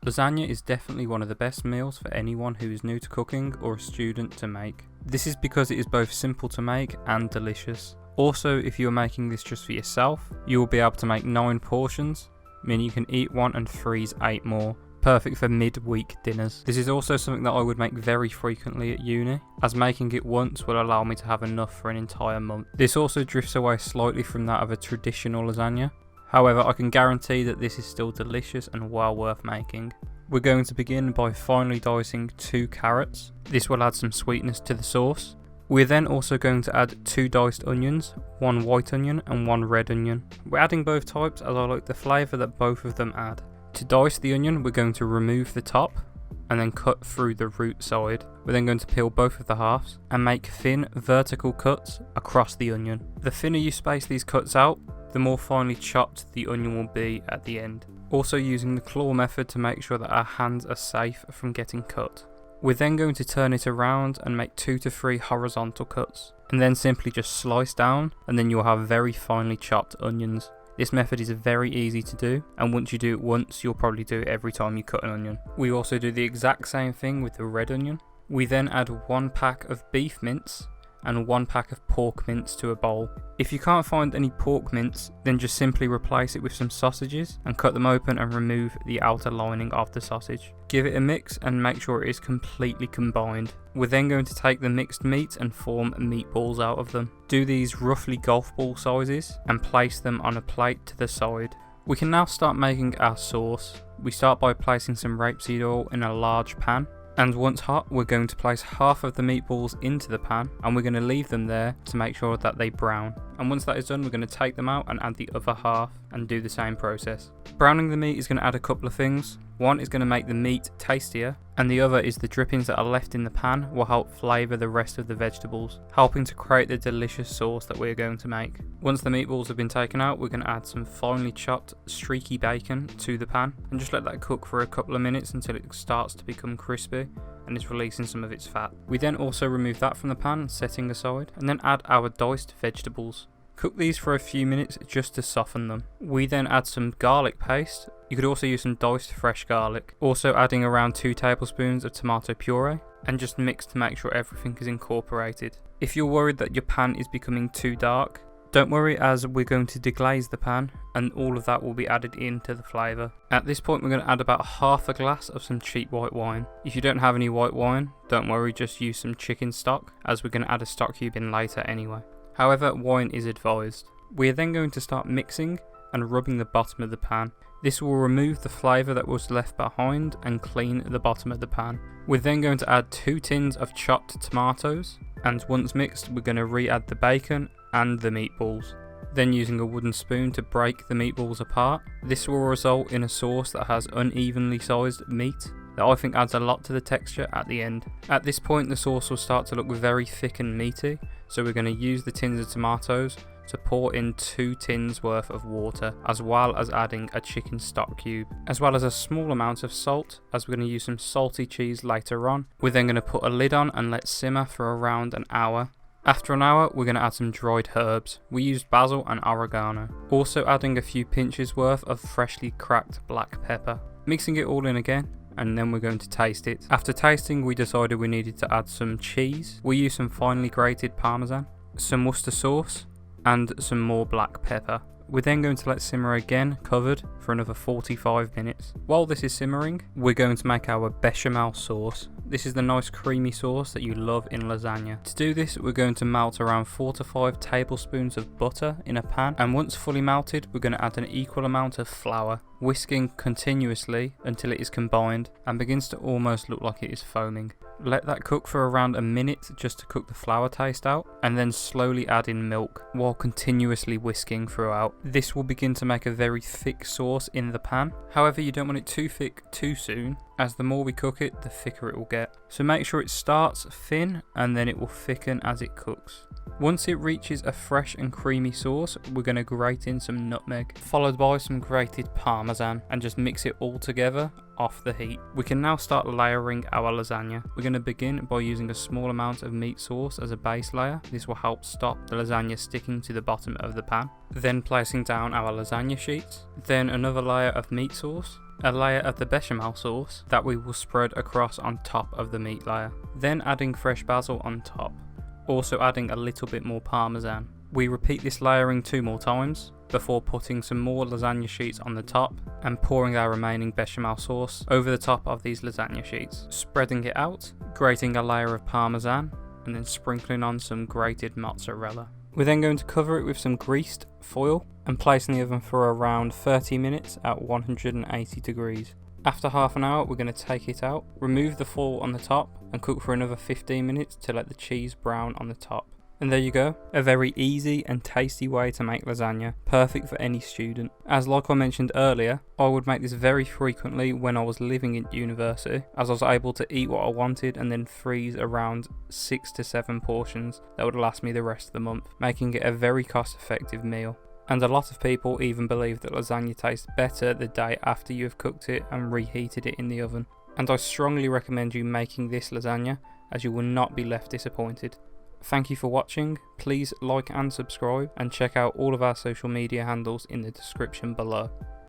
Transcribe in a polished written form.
Lasagna is definitely one of the best meals for anyone who is new to cooking or a student to make. This is because it is both simple to make and delicious. Also, if you are making this just for yourself, you will be able to make 9 portions, meaning you can eat 1 and freeze 8 more. Perfect for mid-week dinners. This is also something that I would make very frequently at uni, as making it once will allow me to have enough for an entire month. This also drifts away slightly from that of a traditional lasagna. However, I can guarantee that this is still delicious and well worth making. We're going to begin by finely dicing 2 carrots. This will add some sweetness to the sauce. We're then also going to add 2 diced onions, 1 white onion and 1 red onion. We're adding both types as I like the flavour that both of them add. To dice the onion, we're going to remove the top and then cut through the root side. We're then going to peel both of the halves and make thin vertical cuts across the onion. The thinner you space these cuts out, the more finely chopped the onion will be at the end. Also using the claw method to make sure that our hands are safe from getting cut. We're then going to turn it around and make 2 to 3 horizontal cuts, and then simply just slice down, and then you'll have very finely chopped onions. This method is very easy to do, and once you do it once, you'll probably do it every time you cut an onion. We also do the exact same thing with the red onion. We then add 1 pack of beef mince and 1 pack of pork mince to a bowl. If you can't find any pork mince, then just simply replace it with some sausages and cut them open and remove the outer lining of the sausage. Give it a mix and make sure it is completely combined. We're then going to take the mixed meat and form meatballs out of them. Do these roughly golf ball sizes and place them on a plate to the side. We can now start making our sauce. We start by placing some rapeseed oil in a large pan. And once hot, we're going to place half of the meatballs into the pan and we're going to leave them there to make sure that they brown. And once that is done, we're going to take them out and add the other half and do the same process. Browning the meat is going to add a couple of things. One is going to make the meat tastier, and the other is the drippings that are left in the pan will help flavour the rest of the vegetables, helping to create the delicious sauce that we're going to make. Once the meatballs have been taken out, we're going to add some finely chopped streaky bacon to the pan and just let that cook for a couple of minutes until it starts to become crispy and is releasing some of its fat. We then also remove that from the pan, setting aside, and then add our diced vegetables. Cook these for a few minutes just to soften them. We then add some garlic paste. You could also use some diced fresh garlic. Also adding around 2 tablespoons of tomato puree and just mix to make sure everything is incorporated. If you're worried that your pan is becoming too dark, don't worry, as we're going to deglaze the pan and all of that will be added into the flavour. At this point we're going to add about half a glass of some cheap white wine. If you don't have any white wine, don't worry, just use some chicken stock, as we're going to add a stock cube in later anyway. However, wine is advised. We are then going to start mixing and rubbing the bottom of the pan. This will remove the flavour that was left behind and clean the bottom of the pan. We're then going to add 2 tins of chopped tomatoes, and once mixed we're going to re-add the bacon and the meatballs. Then using a wooden spoon to break the meatballs apart. This will result in a sauce that has unevenly sized meat that I think adds a lot to the texture at the end. At this point the sauce will start to look very thick and meaty, so we're going to use the tins of tomatoes to pour in 2 tins worth of water, as well as adding a chicken stock cube, as well as a small amount of salt, as we're going to use some salty cheese later on. We're then going to put a lid on and let simmer for around an hour. After an hour, we're going to add some dried herbs. We used basil and oregano. Also adding a few pinches worth of freshly cracked black pepper. Mixing it all in again, and then we're going to taste it. After tasting, we decided we needed to add some cheese. We used some finely grated parmesan, some Worcester sauce, and some more black pepper. We're then going to let simmer again, covered, for another 45 minutes. While this is simmering, we're going to make our bechamel sauce. This is the nice creamy sauce that you love in lasagna. To do this, we're going to melt around 4 to 5 tablespoons of butter in a pan, and once fully melted, we're going to add an equal amount of flour, whisking continuously until it is combined and begins to almost look like it is foaming. Let that cook for around a minute just to cook the flour taste out, and then slowly add in milk while continuously whisking throughout. This will begin to make a very thick sauce in the pan. However, you don't want it too thick too soon, as the more we cook it, the thicker it will get. So make sure it starts thin and then it will thicken as it cooks. Once it reaches a fresh and creamy sauce, we're going to grate in some nutmeg, followed by some grated parmesan, and just mix it all together off the heat. We can now start layering our lasagna. We're going to begin by using a small amount of meat sauce as a base layer. This will help stop the lasagna sticking to the bottom of the pan. Then placing down our lasagna sheets, then another layer of meat sauce, a layer of the bechamel sauce that we will spread across on top of the meat layer. Then adding fresh basil on top, also adding a little bit more parmesan. We repeat this layering 2 more times before putting some more lasagna sheets on the top and pouring our remaining bechamel sauce over the top of these lasagna sheets. Spreading it out, grating a layer of parmesan, and then sprinkling on some grated mozzarella. We're then going to cover it with some greased foil and place in the oven for around 30 minutes at 180 degrees. After half an hour, we're going to take it out, remove the foil on the top and cook for another 15 minutes to let the cheese brown on the top. And there you go, a very easy and tasty way to make lasagna, perfect for any student. As like I mentioned earlier, I would make this very frequently when I was living at university, as I was able to eat what I wanted and then freeze around 6 to 7 portions that would last me the rest of the month, making it a very cost-effective meal. And a lot of people even believe that lasagna tastes better the day after you have cooked it and reheated it in the oven. And I strongly recommend you making this lasagna, as you will not be left disappointed. Thank you for watching, please like and subscribe and check out all of our social media handles in the description below.